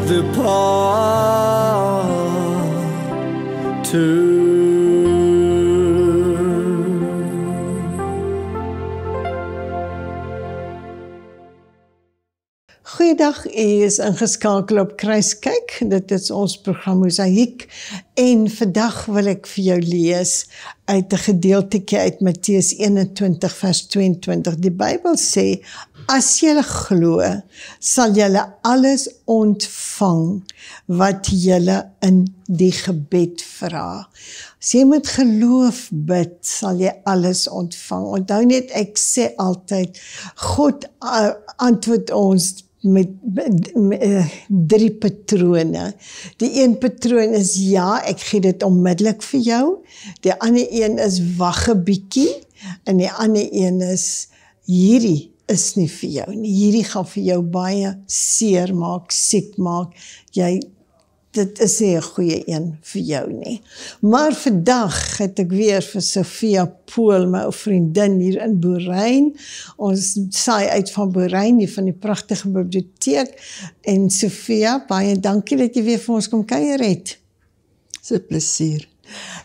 the path to. Goeiedag, u is ingeskakel op Kruiskyk. Dit is ons program Mosaïek en vandag wil ek vir jou lees uit 'n gedeeltjie uit Matteus 21 vers 22. Die Bybel sê, as julle glo, sal julle alles ontvang wat julle in die gebed vra. As jy met geloof bid, sal jy alles ontvang. Onthou net, ek sê altyd, God antwoord ons met 3 patrone. Die een patroon is ja, ek gee dit onmiddellik vir jou. Die ander een is wag 'n bietjie en die ander een is hierdie is nie vir jou nie. Hierdie gaan vir jou baie seer maak, siek maak. Dit is nie 'n goeie een vir jou nie. Maar vandag het ek weer vir Sofia Pool, my ou vriendin hier in Boeryn. Ons saai uit van Boeryn, hier van die pragtige biblioteek. En Sofia, baie dankie dat jy weer vir ons kom kuier het. Dis 'n plesier.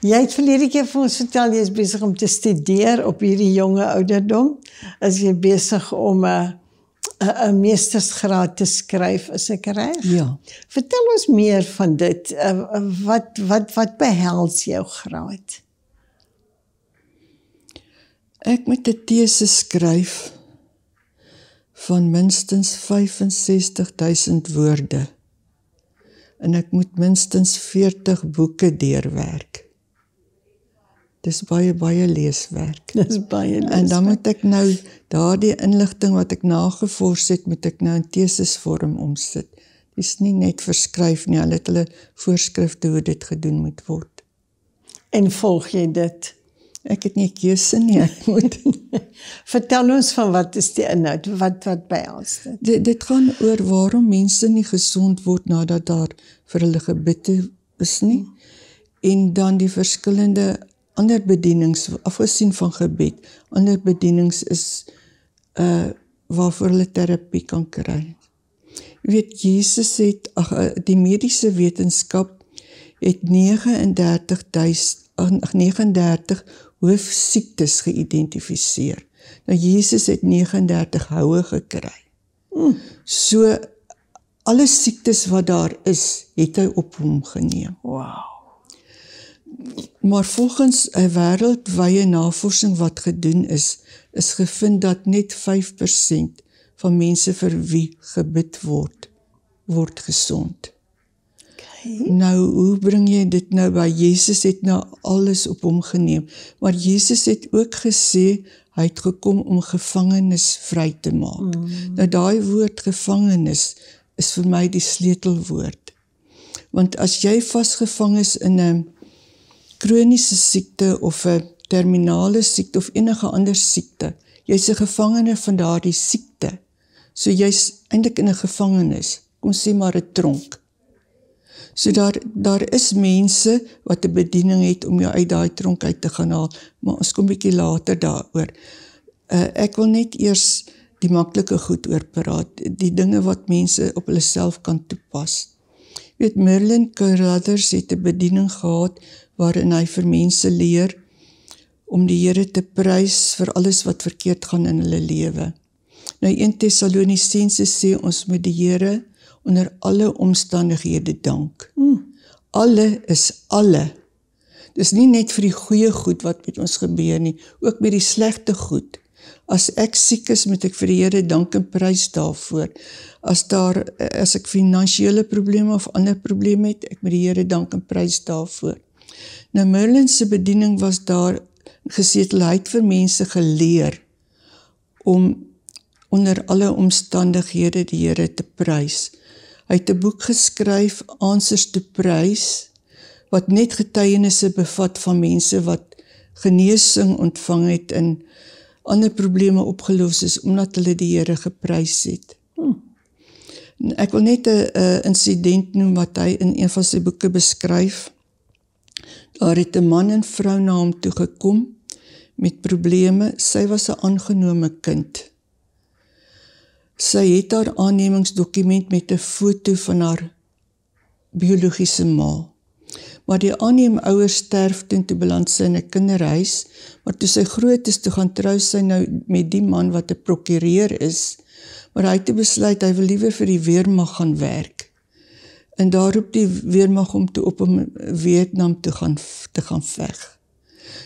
Jy het verlede keer vir ons vertel, jy is besig om te studeer op hierdie jonge ouderdom. Is jy besig om 'n meestersgraad te skryf, is ek reg? Ja. Vertel ons meer van dit. Wat behels jou graad? Ek moet 'n teses skryf van minstens 65.000 woorde. En ek moet minstens 40 boeke deurwerk. Dis baie leeswerk. Dis baie leeswerk. En dan moet ek nou daardie inligting wat ek nagevors het, moet ek nou in tesesvorm omsit. Dis nie net verskryf nie, hulle het hulle voorskrifte hoe dit gedoen moet word. En volg jy dit? Ek het nie 'n keuse nie, ek moet. Vertel ons van wat is die inhoud, wat behels dit? Dit gaan oor waarom mense nie gesond word nadat daar vir hulle gebid is nie. En dan die verskillende ander bedienings, afgesien van gebed, ander bedienings is waarvoor hulle terapie kan kry. Jy weet, Jesus het, die mediese wetenskap het 39 hoofsiektes geïdentifiseer. Nou Jesus het 39 houe gekry. So, alle siektes wat daar is, het hy op hom geneem. Wow. Maar volgens 'n wêreldwye navorsing wat gedoen is gevind dat net 5% van mense vir wie gebid word gesond. Okay. Nou, hoe bring jy dit nou by? Jesus het nou alles op hom geneem, maar Jesus het ook gesê, hy het gekom om gevangenes vry te maak. Nou, daai woord gevangenes is vir my die sleutelwoord. Want as jy vasgevang is in 'n kroniese siekte of 'n terminale siekte of enige ander siekte, jy's 'n gevangene van daardie siekte. So jy's eintlik in 'n gevangenis, kom sê maar 'n tronk. So daar is mense wat 'n bediening het om jou uit daai tronk uit te gaan haal, maar ons kom bietjie later daaroor. Ek wil net eers die maklike goed oor praat, die dinge wat mense op hulle self kan toepas. Weet, Merlin Carothers het 'n bediening gehad waarin hy vir mense leer om die Here te prys vir alles wat verkeerd gaan in hulle lewe. Nou 1 Tessalonisense sê ons moet die Here onder alle omstandighede dank. Alle is alle. Dis nie net vir die goeie goed wat met ons gebeur nie, ook met die slegte goed. As ek siek is, moet ek vir die Here dank en prys daarvoor. As ek finansiële probleme of ander probleme het, ek moet die Here dank en prys daarvoor. Nou Merlin se bediening was daar gesetel, hy het vir mense geleer om onder alle omstandighede die Here te prys. Hy het 'n boek geskryf, Answers to Praise, wat net getuienisse bevat van mense wat genesing ontvang het en ander probleme opgelos is, omdat hulle die Here geprys het. Ek wil net 'n insident noem wat hy in een van sy boeke beskryf. Daar het 'n man en vrou na hom toe gekom met probleme. Sy was 'n aangenome kind. Sy het haar aannemingsdokument met 'n foto van haar biologiese ma. Maar die aanneem ouers sterf toe beland sy in 'n kinderhuis, maar toe sy groot is, toe gaan trou sy nou met die man wat 'n prokureur is, maar hy het toe besluit, hy wil liewer vir die weermag gaan werk. En daar roep die weermag om toe op om Vietnam te gaan veg.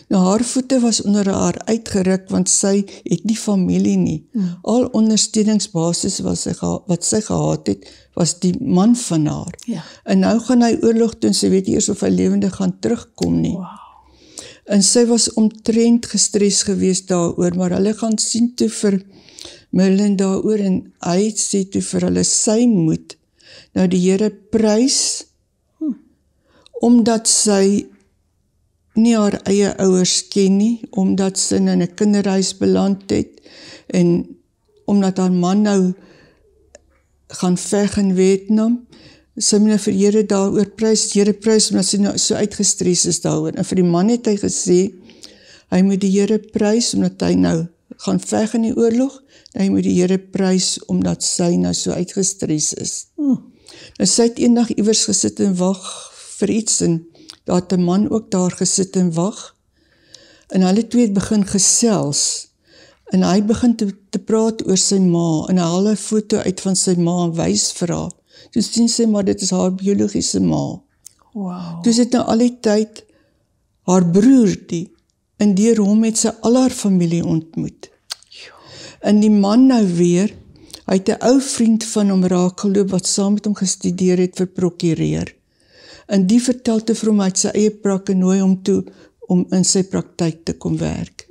Nou haar voete was onder haar uitgeruk, want sy het nie familie nie. Al ondersteuningsbasis wat sy gehad het, was die man van haar. Ja. En nou gaan hy oorlog doen, sy weet nie eers of hy lewendig gaan terugkom nie. Wow. En sy was omtrent gestres geweest daaroor, maar hulle gaan sien toe vir Merlin daaroor, en hy sê toe vir hulle, sy moet nou die Here prys, omdat sy nie haar eie ouers ken nie, omdat sy in 'n kinderhuis beland het, en omdat haar man nou gaan veg in Vietnam, sy moet nou vir Here daaroor prys, Here prys, omdat sy nou so uitgestres is daaroor. En vir die man het hy gesê, hy moet die Here prys, omdat hy nou gaan veg in die oorlog, en hy moet die Here prys, omdat sy nou so uitgestres is. Nou sy het eendag iewers gesit en wag vir iets, en daar het 'n man ook daar gesit en wag, en hulle twee het begin gesels, en hy begin te praat oor sy ma, en hy haal 'n foto uit van sy ma en wys vir haar. Toe sien sy maar dit is haar biologiese ma. Wow. Toe sit nou al die tyd haar broer en deur hom het sy al haar familie ontmoet. En die man nou weer, hy het 'n ou vriend van hom raak geloop wat saam met hom gestudeer het vir prokureur. En die vertel te vir hom uit sy eie prakke nooi hom toe om in sy praktyk te kom werk.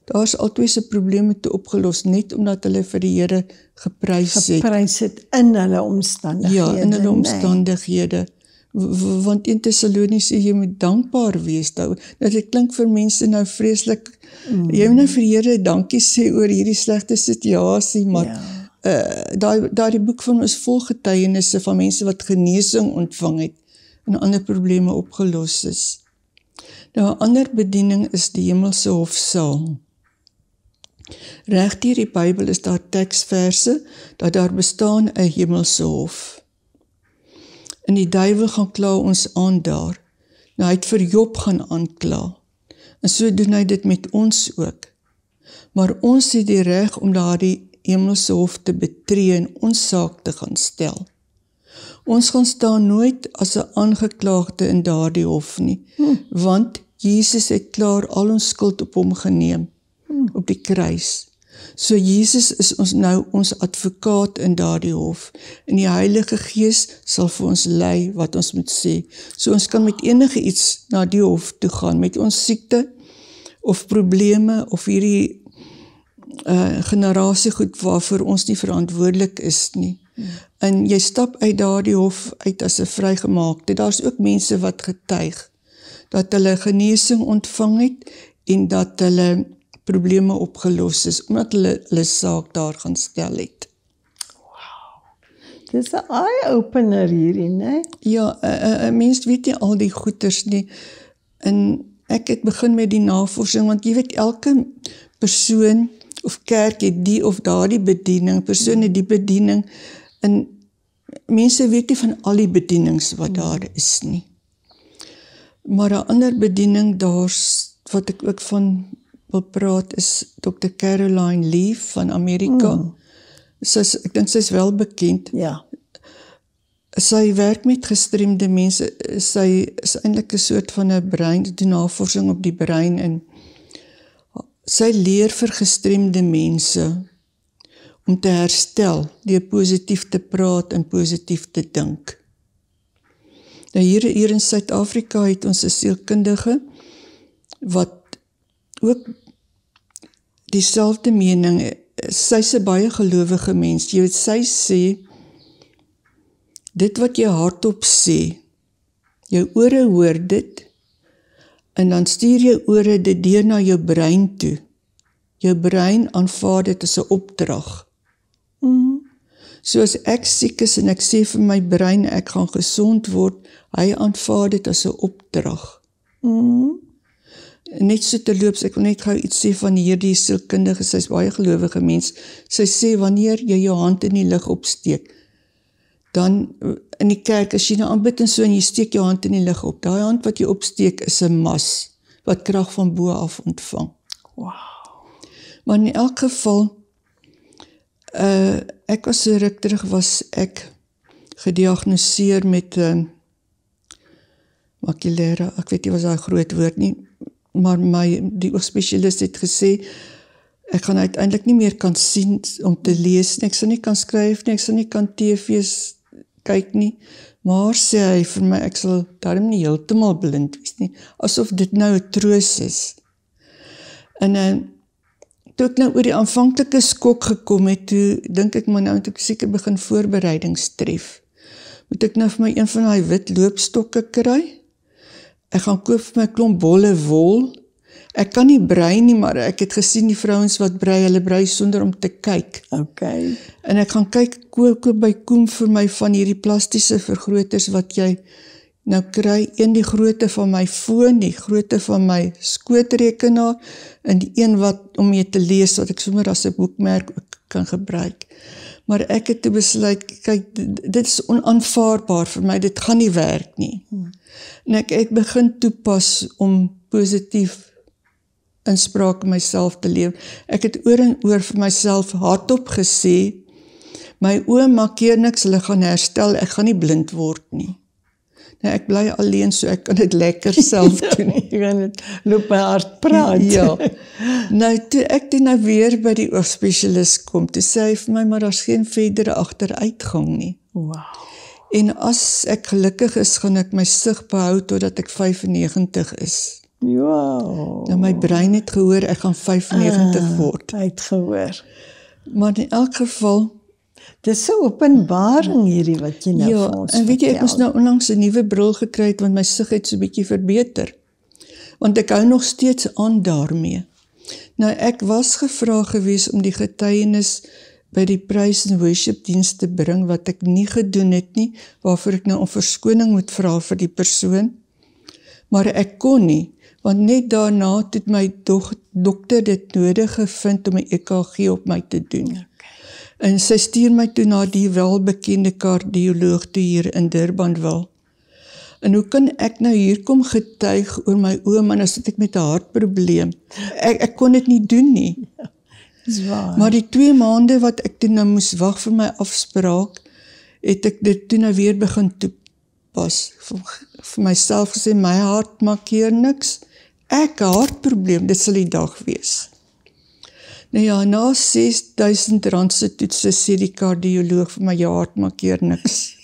Daar is altyd se probleme te opgelos, net omdat hulle vir die Here geprys het. Geprys het in hulle omstandighede. Ja, in hulle omstandighede. Want 1 Tessaloniërs sê jy moet dankbaar wees daaroor. Dit klink vir mense nou vreeslik. Jy moet nou vir die Here dankie sê oor hierdie slegte situasie, maar daardie boek van ons vol getuienisse van mense wat genesing ontvang het en ander probleme opgelos is. Nou 'n ander bediening is die hemelse hofsaal. Regdeur die Bybel is daar teksverse dat daar bestaan 'n hemelse hof. En die duiwel gaan kla ons aan daar. Nou hy het vir Job gaan aankla. En so doen hy dit met ons ook. Maar ons het die reg om daardie hemelse hof te betree en ons saak te gaan stel. Ons gaan staan nooit as 'n aangeklaagde in daardie hof nie, want Jesus het klaar al ons skuld op hom geneem, op die kruis. So Jesus is ons nou ons advokaat in daardie hof, en die Heilige Gees sal vir ons lei wat ons moet sê. So ons kan met enige iets na die hof toe gaan, met ons siekte, of probleme, of hierdie generasiegoed waarvoor ons nie verantwoordelik is nie. En jy stap uit daardie hof uit as 'n vrygemaakte. Daar's ook mense wat getuig dat hulle genesing ontvang het en dat hulle probleme opgelos is, omdat hulle saak daar gaan stel het. Dis 'n eye-opener hierdie, né? Ja, 'n mens weet nie al die goeters nie. En ek het begin met die navorsing, want jy weet elke persoon of kerk het die of daardie bediening, persoon het die bediening, en mense weet nie van al die bedienings wat daar is nie. Maar 'n ander bediening wat ek ook van wil praat is Dr. Caroline Leaf van Amerika. Ek dink sy is wel bekend. Ja. Sy werk met gestremde mense. Sy is eintlik 'n soort van 'n brein, doen navorsing op die brein, en sy leer vir gestremde mense om te herstel, deur positief te praat en positief te dink. Nou hier in Suid-Afrika het ons 'n sielkundige wat ook dieselfde mening, sy's 'n baie gelowige mens. Jy weet, sy sê, dit wat jy hardop sê, jou ore hoor dit, en dan stuur jou ore dit deur na jou brein toe. Jou brein aanvaar dit as 'n opdrag. So as ek siek is en ek sê vir my brein, ek gaan gesond word, hy aanvaar dit as 'n opdrag. Net so terloops, ek wil net gou iets sê van hierdie sielkundige, sy's baie gelowige mens. Sy sê, wanneer jy jou hand in die lug opsteek, dan in die kerk, as jy nou aanbid en so, en jy steek jou hand in die lug op, daai hand wat jy opsteek is 'n mas, wat krag van bo af ontvang. Wow. Maar in elk geval, ek was so ruk terug, was ek gediagnoseer met makulêre, ek weet nie wat daai groot woord nie, maar die oogspesialist het gesê, ek gaan uiteindelik nie meer kan sien om te lees nie, ek sal nie kan skryf nie, ek sal nie kan TV's kyk nie, maar sê hy vir my, ek sal daarom nie heeltemal blind wees nie, asof dit nou 'n troos is. En toe ek nou oor die aanvanklike skok gekom het, toe dink ek maar nou moet ek seker begin voorbereidings tref. Moet ek nou vir my een van die wit loopstokke kry? Ek gaan koop vir my klomp bolle wol. Ek kan nie brei nie, maar ek het gesien die vrouens wat brei, hulle brei sonder om te kyk. Okay. En ek gaan kyk, koop by Koem vir my van hierdie plastiese vergroters wat jy nou kry, een die grootte van my foon, die grootte van my skootrekenaar, en die een wat om mee te lees, wat ek sommer as 'n boekmerk ook kan gebruik. Maar ek het toe besluit, kyk, dit is onaanvaarbaar vir my, dit gaan nie werk nie. En ek het begin toepas om positief inspraak in myself te leef. Ek het oor en oor vir myself hardop gesê, my oë maak keer niks, hulle gaan herstel, ek gaan nie blind word nie. Nou, ek bly alleen, so ek kan dit lekker self doen. Jy kan dit loop my hart praat. Ja. Nou, toe ek toe nou weer by die oogspesialist kom, toe sê hy vir my, maar daar's geen verdere agteruitgang nie. Wow. En as ek gelukkig is, gaan ek my sig behou totdat ek 95 is. Wow. Nou, my brein het gehoor, ek gaan 95 word. Hy het gehoor. Maar in elk geval, Dis so openbaring hierdie wat jy nou vir ons en weet jy, ek vertel. moes nou onlangs 'n nuwe bril gekry het, want my sig het so 'n bietjie verbeter. Want ek hou nog steeds aan daarmee. Nou, ek was gevra gewees om die getuienis by die praise and worship diens te bring, wat ek nie gedoen het nie, waarvoor ek nou om verskoning moet vra vir die persoon. Maar ek kon nie, want net daarna het my dokter dit nodig gevind om 'n EKG op my te doen. En sy stuur my toe na die welbekende kardioloog toe hier in Durbanville. En hoe kan ek nou hier kom getuig oor my oë, maar nou sit ek met 'n hartprobleem. Ek kon dit nie doen nie. Dis waar. Maar die 2 maande wat ek toe nou moes wag vir my afspraak, het ek dit toe nou weer begin toepas. Vir myself gesê, my hart maak keer niks. Ek 'n hartprobleem, dit sal die dag wees. Nou ja, na 6.000 rand se toetse sê die kardioloog vir my, jou hart maak keer niks.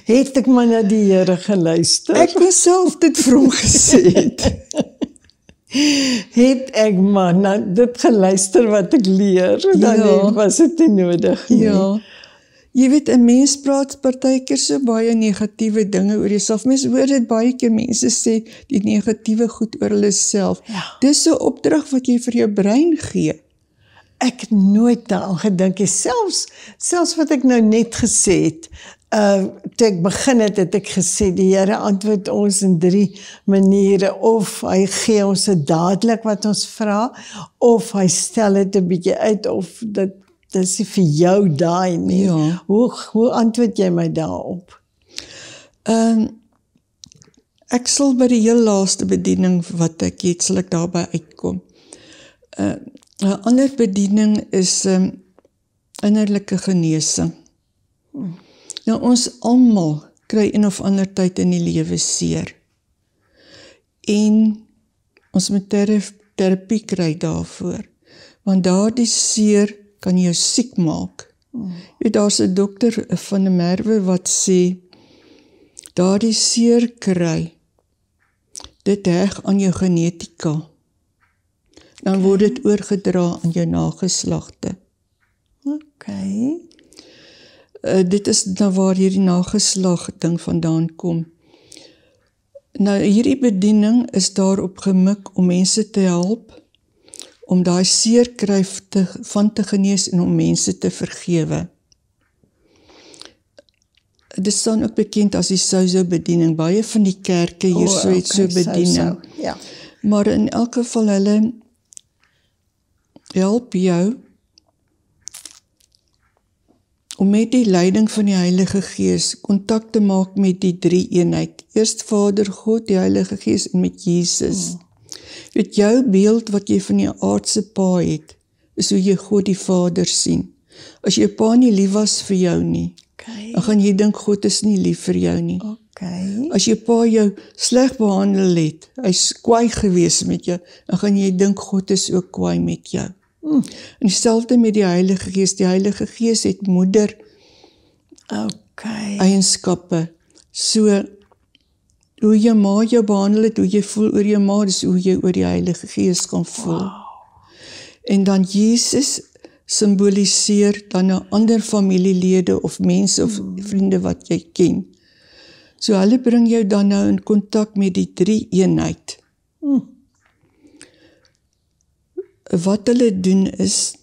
Het ek maar na die Here geluister. Ek kon self dit vir hom gesê het. Het ek maar na dit geluister wat ek leer, dan was dit nie nodig nie. Ja. Jy weet, 'n mens praat partykeer so baie negatiewe dinge oor jouself. Mense hoor dit baie keer, mense sê die negatiewe goed oor hulle self. Ja. Dis 'n opdrag wat jy vir jou brein gee. Ek het nooit daaraan gedink nie, selfs wat ek nou net gesê het, toe ek begin het ek gesê, die Here antwoord ons in 3 maniere, of hy gee ons dit dadelik wat ons vra, of hy stel dit 'n bietjie uit, of dit is nie vir jou daai nie. Ja. Hoe antwoord jy my daarop? Ek sal by die heel laaste bediening wat ek het, sal ek daarby uitkom. 'n ander bediening is innerlike genesing. Nou, ons almal kry een of ander tyd in die lewe seer. En ons moet terapie kry daarvoor. Want daardie seer kan jou siek maak. Daar's 'n dokter van der Merwe wat sê, daardie seer kry, dit heg aan jou genetika. Dan word dit oorgedra aan jou nageslagte. Okay. Dit is nou waar hierdie nageslag ding vandaan kom. Nou, hierdie bediening is daarop gemik om mense te help, om daai seer kry van te genees en om mense te vergewe. Dit staan ook bekend as die Sozo bediening. Baie van die kerke hier het so bediening. Ja. Maar in elk geval, hulle help jou om met die leiding van die Heilige Gees kontak te maak met die drie eenheid. Eerst Vader God, die Heilige Gees en met Jesus. Weet jou beeld wat jy van die aardse pa het, is hoe jy God die Vader sien. As jy pa nie lief was vir jou nie, dan gaan jy dink God is nie lief vir jou nie. As jy pa jou sleg behandel het, hy's kwaai gewees met jou, dan gaan jy dink God is ook kwaai met jou. En dieselfde met die Heilige Gees. Die Heilige Gees het moeder eienskappe. So, hoe jou ma jou behandel het, hoe jy voel oor jou ma, dis hoe jy oor die Heilige Gees gaan voel. En dan Jesus symboliseer dan 'n ander familielede of mense of vriende wat jy ken. So hulle bring jou dan nou in kontak met die drie eenheid. Wat hulle doen is,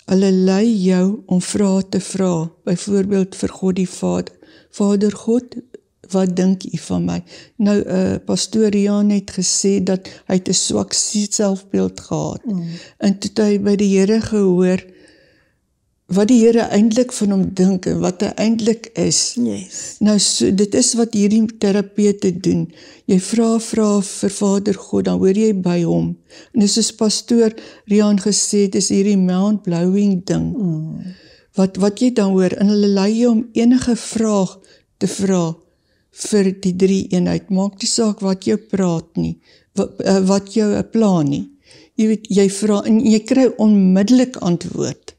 hulle lei jou om vrae te vra, byvoorbeeld vir God die Vader. Vader God, wat dink u van my? Nou, pastoor Rian het gesê dat hy het 'n swak selfbeeld gehad. En toe het hy by die Here gehoor, wat die Here eintlik van hom dink en wat hy eintlik is. Nou, so, dit is wat hierdie terapeute doen. Jy vra vir Vader God, dan hoor jy by hom. En dis soos pastoor Rian gesê, dis hierdie mind-blowing ding. Wat jy dan hoor, en hulle lei jou om enige vraag te vra vir die drie eenheid. Maak die saak wat jou praat nie, wat jou plan nie. Jy weet, jy vra en jy kry onmiddellik antwoord.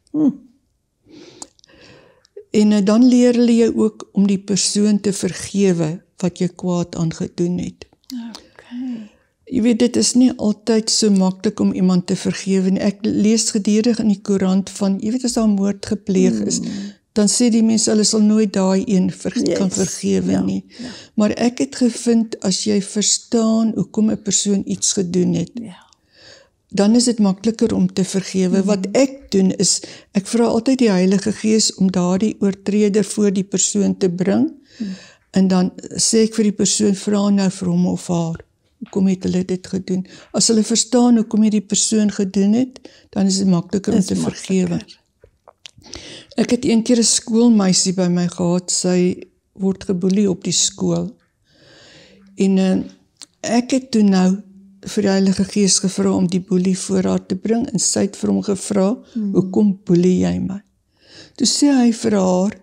En dan leer hulle jou ook om die persoon te vergewe wat jy kwaad aangedoen het. Jy weet, dit is nie altyd so maklik om iemand te vergewe nie. Ek lees gedurig in die koerant van, jy weet, as daar moord gepleeg is, dan sê die mense, hulle sal nooit daai een kan vergewe nie. Maar ek het gevind, as jy verstaan hoekom 'n persoon iets gedoen het, dan is dit makliker om te vergewe. Wat ek doen is, ek vra altyd die Heilige Gees om daardie oortreder voor die persoon te bring, en dan sê ek vir die persoon, vra nou vir hom of haar, hoekom het hulle dit gedoen? As hulle verstaan hoekom het die persoon gedoen het, dan is dit makliker om te vergewe. Ek het een keer 'n skoolmeisie by my gehad, sy word geboelie op die skool. En ek het toe nou vir die Heilige Gees gevra om die boelie voor haar te bring, en sy het vir hom gevra, hoekom boelie jy my? Toe sê hy vir haar,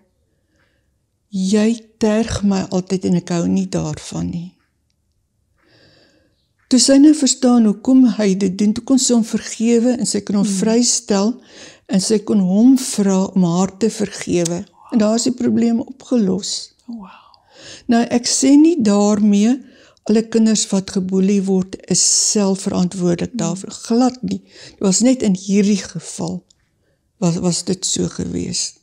jy terg my altyd en ek hou nie daarvan nie. Toe sy nou verstaan hoekom hy dit doen, toe kon sy hom vergewe en sy kon hom vrystel en sy kon hom vra om haar te vergewe. En daar is die probleem opgelos. Nou, ek sê nie daarmee, alle kinders wat geboelie word, is selfverantwoordelik daarvoor. Glad nie. Dit was net in hierdie geval, was dit so gewees.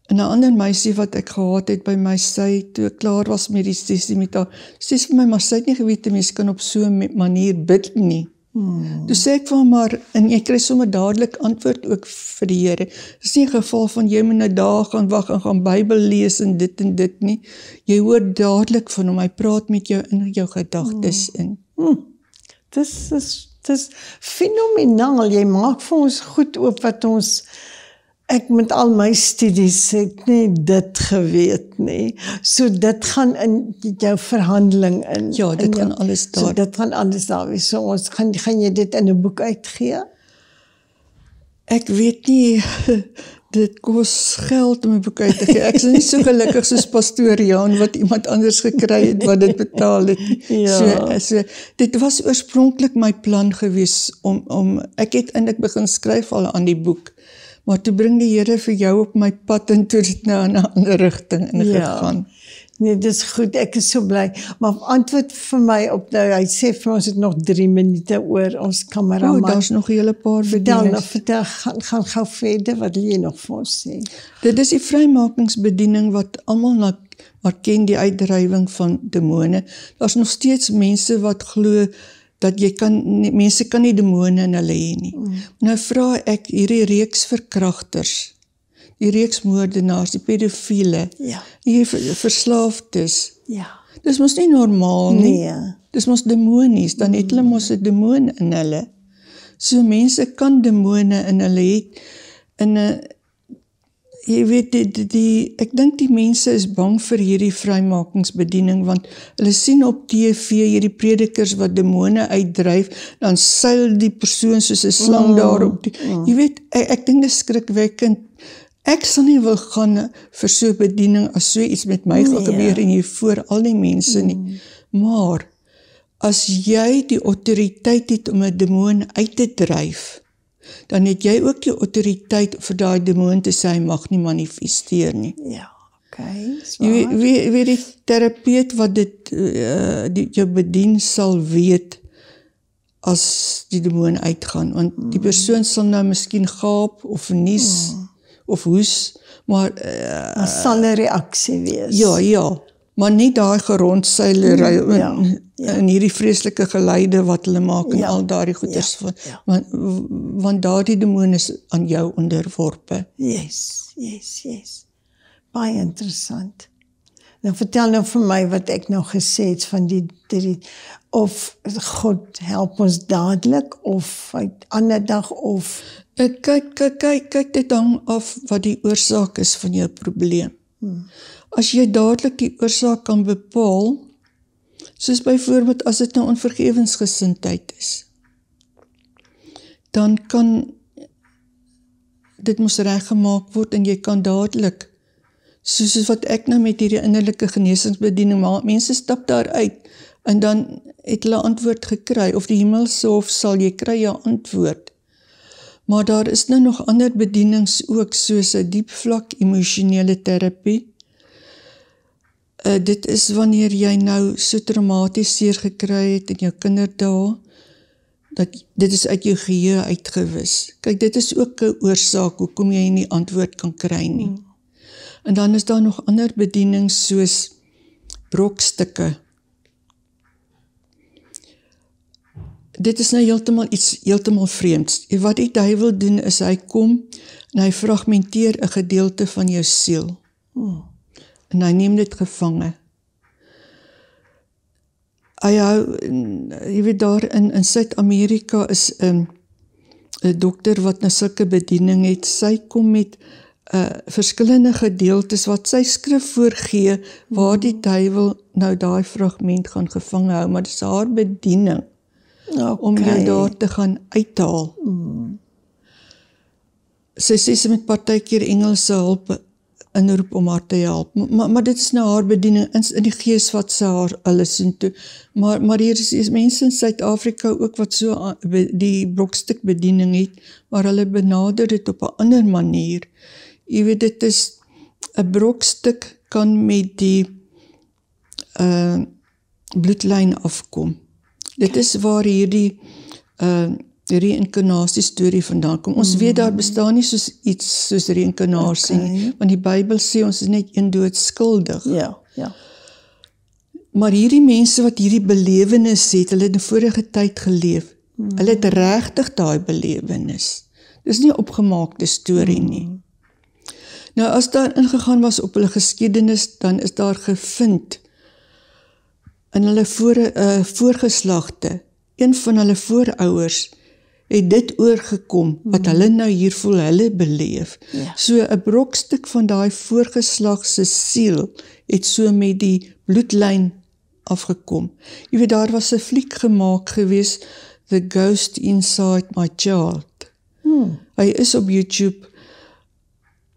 En 'n ander meisie wat ek gehad het by my, sy, toe ek klaar was met die sessie met haar, sê vir my, maar sy het nie geweet, mens kan op so 'n manier bid nie. Toe sê ek van maar, en jy kry sommer dadelik antwoord ook vir die Here. Dit is nie 'n geval van jy moet 'n dag gaan wag en gaan Bybel lees en dit nie. Jy hoor dadelik van hom, hy praat met jou in jou gedagtes in. Dis fenomenaal, jy maak vir ons goed oop wat ons, ek met al my studies het nie dit geweet nie. So dit gaan in jou verhandeling in. Ja, dit gaan alles daar. So dit gaan alles daar wees. So ons gaan jy dit in 'n boek uitgee? Ek weet nie, dit kos geld om 'n boek uit te gee. Ek is nie so gelukkig soos pastoor Jan wat iemand anders gekry het wat dit betaal het. So dit was oorspronklik my plan gewees om ek het eintlik begin skryf al aan die boek. Maar toe bring die Here vir jou op my pad en toe dit nou in 'n ander rigting ingegaan. Nee, dis goed, ek is so bly. Maar antwoord vir my op nou, hy sê vir ons het nog 3 minute oor ons kameraman. Daar's nog 'n hele paar bedieninge. Vertel, gaan gou verder, wat wil jy nog vir ons sê? Dit is die vrymakingsbediening wat almal maar ken, die uitdrywing van demone. Daar's nog steeds mense wat glo dat mense kan nie demone in hulle hê nie. Nou vra ek hierdie reeks verkragters, die reeks moordenaars, die pedofiele, die verslaafdes. Dis mos nie normaal nie. Nee. Dis mos demonies, dan het hulle mos 'n demoon in hulle. So mense kan demone in hulle hê. En jy weet, ek dink die mense is bang vir hierdie vrymakingsbediening, want hulle sien op TV hierdie predikers wat demone uitdryf, dan seil die persoon soos 'n slang daar op die, jy weet, ek dink dit is skrikwekkend. Ek sal nie wil gaan vir so 'n bediening as so iets met my gaan gebeur en hier voor al die mense nie. Maar, as jy die autoriteit het om 'n demoon uit te dryf, dan het jy ook die autoriteit vir daai demoon te sê, hy mag nie manifesteer nie. Ja, okay. Jy weet die terapeut wat dit jou bedien sal weet as die demoon uitgaan, want die persoon sal nou miskien gaap of nies of hoes, maar Daar sal 'n reaksie wees. ja, maar nie daai gerondsuilery en hierdie vreeslike geluide wat hulle maak en al daardie goeders van, want daardie demoon is aan jou onderworpe. Yes. Baie interessant. Nou vertel nou vir my wat ek nou gesê het van die of God help ons dadelik of uit ander dag of Kyk dit hang af wat die oorsaak is van jou probleem. As jy dadelik die oorsaak kan bepaal, soos byvoorbeeld as dit nou onvergewensgesindheid is, dan kan dit mos reggemaak word en jy kan dadelik, soos wat ek nou met hierdie innerlike genesingsbediening, maar mense stap daar uit en dan het hulle antwoord gekry, of die hemelse hof sal jy kry jou antwoord. Maar daar is nou nog ander bedienings ook, soos 'n diepvlak emosionele terapie. Dit is wanneer jy nou so traumaties seer gekry het in jou kinderdae, dat dit is uit jou geheue uitgewis. Kyk, dit is ook 'n oorsaak hoekom jy nie antwoord kan kry nie. En dan is daar nog ander bedienings soos brokstukke. Dit is nou heeltemal vreemds. Wat die duiwel doen is, hy kom en hy fragmenteer 'n gedeelte van jou siel. En hy neem dit gevange. Hy hou, jy weet daar in Suid-Amerika is 'n dokter wat nou sulke bediening het. Sy kom met verskillende gedeeltes wat sy skrif voorgee, waar die duiwel nou daai fragment gaan gevange hou, maar dit is haar bediening. Om jou daar te gaan uithaal. Sy sê sy met partykeer Engelse hulp inroep om haar te help. Maar dit is nou haar bediening in die gees wat sy haar alles doen toe. Maar hier is mense in Suid-Afrika ook wat so die brokstuk bediening het, maar hulle benader dit op 'n ander manier. Jy weet, dit is 'n brokstuk kan met die bloedlyn afkom. Dit is waar hierdie reïnkarnasie storie vandaan kom. Ons weet daar bestaan nie iets soos reïnkarnasie nie, want die Bybel sê ons is net een dood skuldig. Ja. Maar hierdie mense wat hierdie belewenis het, hulle het in vorige tyd geleef. Hulle het regtig daai belewenis. Dis nie 'n opgemaakte storie nie. Nou as daar ingegaan was op hulle geskiedenis, dan is daar gevind in hulle voorgeslagte, een van hulle voorouers, het dit oorgekom, wat hulle nou hier voel, hulle beleef. So 'n brokstuk van daai voorgeslag se siel, het so met die bloedlyn afgekom. Jy weet, daar was 'n fliek gemaak gewees, The Ghost Inside My Child. Hy is op YouTube,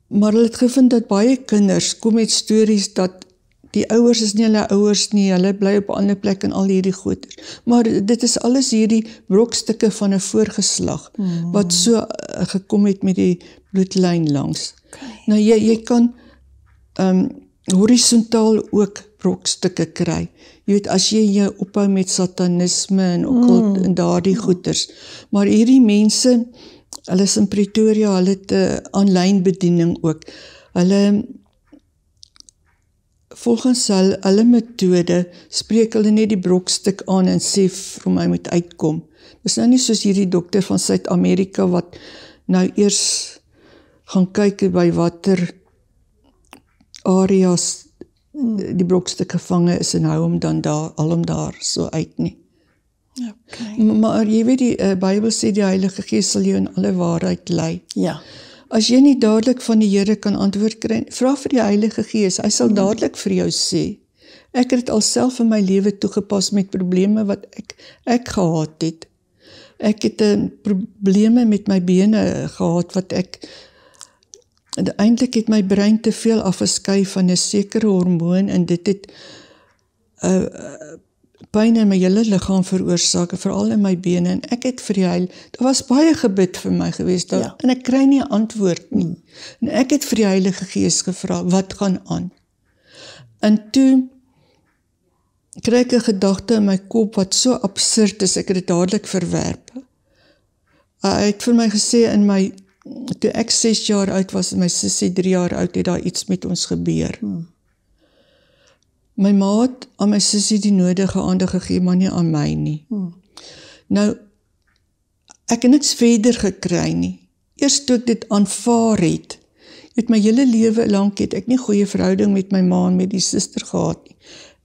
maar hulle het gevind dat baie kinders kom met stories dat die ouers is nie hulle ouers nie, hulle bly op 'n ander plek en al hierdie goeders. Maar dit is alles hierdie brokstukke van 'n voorgeslag, wat so gekom het met die bloedlyn langs. Nou jy kan horisontaal ook brokstukke kry. Jy weet, as jy jou ophou met satanisme en occult en daardie goeders. Maar hierdie mense, hulle is in Pretoria, hulle het 'n aanlyn bediening ook. Hulle volgens hulle metode spreek hulle net die brokstuk aan en sê vir my moet uitkom. Dis nou nie soos hierdie dokter van Suid-Amerika wat nou eers gaan kyk by watter areas die brokstuk gevange is en hou hom dan daar so uit nie. Maar jy weet die Bybel sê die Heilige Gees sal jou in alle waarheid lei. Ja. As jy nie dadelik van die Here kan antwoord kry, vra vir die Heilige Gees, hy sal dadelik vir jou sê. Ek het dit alself in my lewe toegepas met probleme wat ek gehad het. Ek het probleme met my bene gehad wat eintlik het my brein te veel afgeskei van 'n sekere hormoon en dit het pyn in my hele liggaam veroorsaak, veral in my bene, en ek het vir die Heilige, daar was baie gebid vir my gewees, en ek kry nie 'n antwoord nie. En ek het vir die Heilige Gees gevra, wat gaan aan? En toe kry ek 'n gedagte in my kop wat so absurd is, ek het dit dadelik verwerp. Hy het vir my gesê, toe ek 6 jaar oud was en my sussie 3 jaar oud, het daar iets met ons gebeur. My ma het aan my sussie die nodige aandag gegee, maar nie aan my nie. Nou, ek het niks verder gekry nie. Eers toe ek dit aanvaar het, my hele lewe lank het ek nie goeie verhouding met my ma en met die suster gehad nie.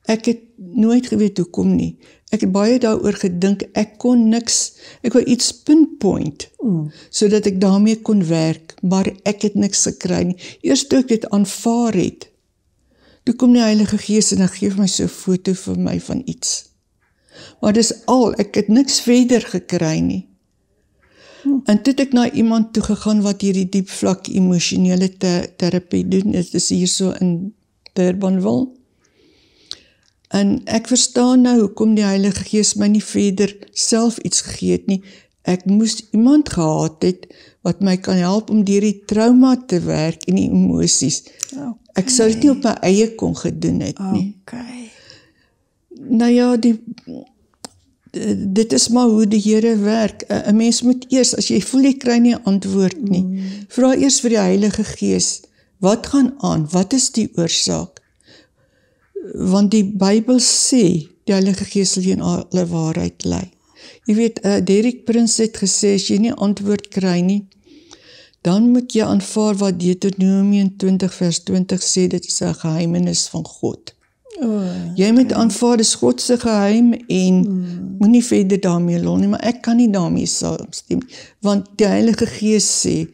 Ek het nooit geweet hoekom nie. Ek het baie daaroor gedink, ek kon niks, ek wou iets pinpoint, sodat ek daarmee kon werk, maar ek het niks gekry nie. Eers toe ek dit aanvaar het, toe kom die Heilige Gees en hy gee my so 'n foto vir my van iets. Maar dis al, ek het niks verder gekry nie. En toe het ek na iemand toe gegaan wat hierdie diep vlak emosionele terapie doen, dit is hier so in Durbanville. En ek verstaan nou hoekom die Heilige Gees my nie verder self iets gegee het nie. Ek moes iemand gehad het wat my kan help om deur die trauma te werk en die emosies. Ek sou dit nie op my eie kon gedoen het nie. Nou ja, dit is maar hoe die Here werk. 'n Mens moet eers, as jy voel jy kry nie 'n antwoord nie, vra eers vir die Heilige Gees, wat gaan aan? Wat is die oorsaak? Want die Bybel sê, die Heilige Gees sal jy in alle waarheid lei. Jy weet, Derek Prins het gesê, as jy nie antwoord kry nie, dan moet jy aanvaar wat Deuteronomium 20 vers 20 sê, dit is 'n geheimenis van God. Jy moet aanvaar, dis God se geheim en moenie verder daarmee lol nie, maar ek kan nie daarmee saamstem, want die Heilige Gees sê,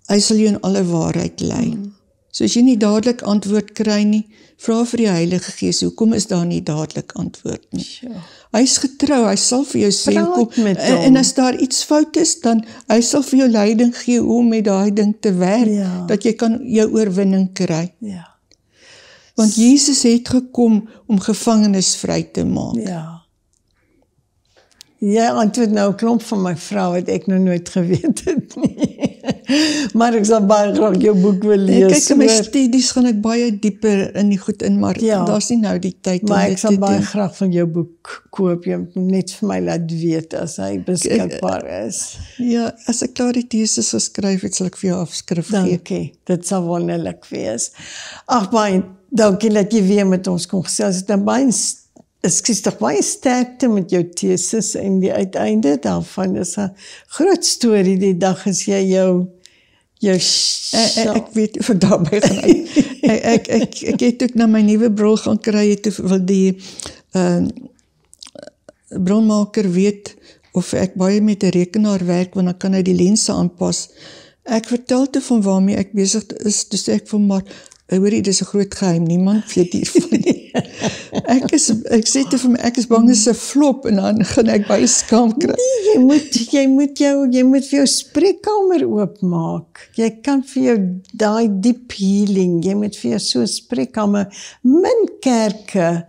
hy sal jou in alle waarheid lei. So as jy nie dadelik antwoord kry nie, vra vir die Heilige Gees, hoekom is daar nie dadelik antwoord nie? Hy is getrou, hy sal vir jou sê, en as daar iets fout is, dan hy sal vir jou leiding gee hoe om met daai ding te werk, dat jy kan jou oorwinning kry. Want Jesus het gekom om gevangenes vry te maak. Jy antwoord nou 'n klomp van my vrou wat ek nog nooit geweet het nie. Maar ek sal baie graag jou boek wil lees. Kyk, in my studies gaan ek baie dieper in die goed in, maar daar's nie nou die tyd om dit te doen. Maar ek sal baie graag van jou boek koop, jy moet net vir my laat weet as hy beskikbaar is. Ja, as ek klaar die teses geskryf het, sal ek vir jou afskrif gee. Dankie, dit sal wonderlik wees. Ag, baie dankie dat jy weer met ons kon gesels. Dit is toch baie sterkte met jou teses en die uiteinde daarvan is 'n groot storie die dag as jy jou ek weet of ek daarby gaan uit. Ek het ook na my nuwe bril gaan kry, het wil die bronmaker weet of ek baie met 'n rekenaar werk, want dan kan hy die lense aanpas. Ek vertel toe van waarmee ek besig is, toe sê ek van maar, hoorie, dis 'n groot geheim, niemand weet hiervan nie. Ek sê toe vir my, ek is bang dis 'n flop, en dan gaan ek baie skaam kry. Nee, jy moet vir jou spreekkamer oopmaak. Jy kan vir jou daai deep healing, jy moet vir jou so 'n spreekkamer, min kerke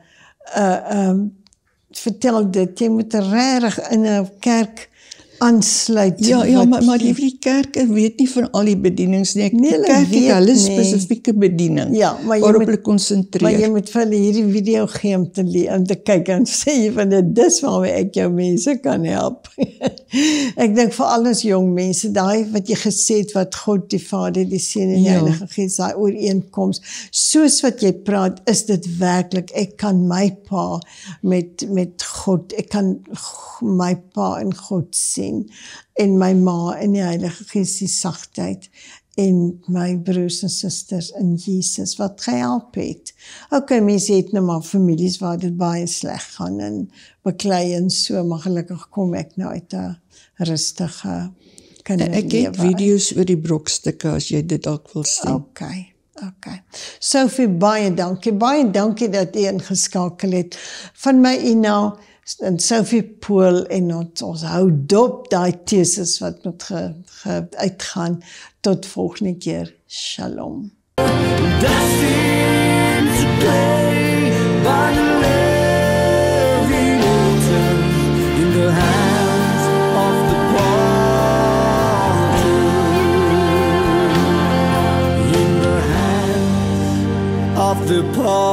vertel dit, jy moet regtig in 'n kerk aansluit. Ja, maar die kerke weet nie van al die bedienings nie. Die kerk het hulle spesifieke bediening, waarop hulle konsentreer. Maar jy moet vir hulle hierdie video gee om te kyk en sê jy van dit, dis waarmee ek jou mense kan help. Ek dink vir al ons jong mense, daai wat jy gesê het, wat God, die Vader, die Seun en die Heilige Gees, daai ooreenkoms, soos wat jy praat, is dit werklik, ek kan my pa met God, ek kan my pa in God sien, en my ma in die Heilige Gees die sagtheid, en my broers en susters in Jesus, wat gehelp het. Okay, mense het nou maar families waar dit baie sleg gaan, en beklei en so, maar gelukkig kom ek nou uit 'n rustige Ek het video's oor die brokstukke as jy dit dalk wil sien. Okay. Sophie, baie dankie dat u ingeskakel het. Van my Ina en Sophie Pool en ons hou dop daai teses wat moet uitgaan. Tot volgende keer. Shalom. Destined today by the living water in the hands of the potter, in the hands of the potter.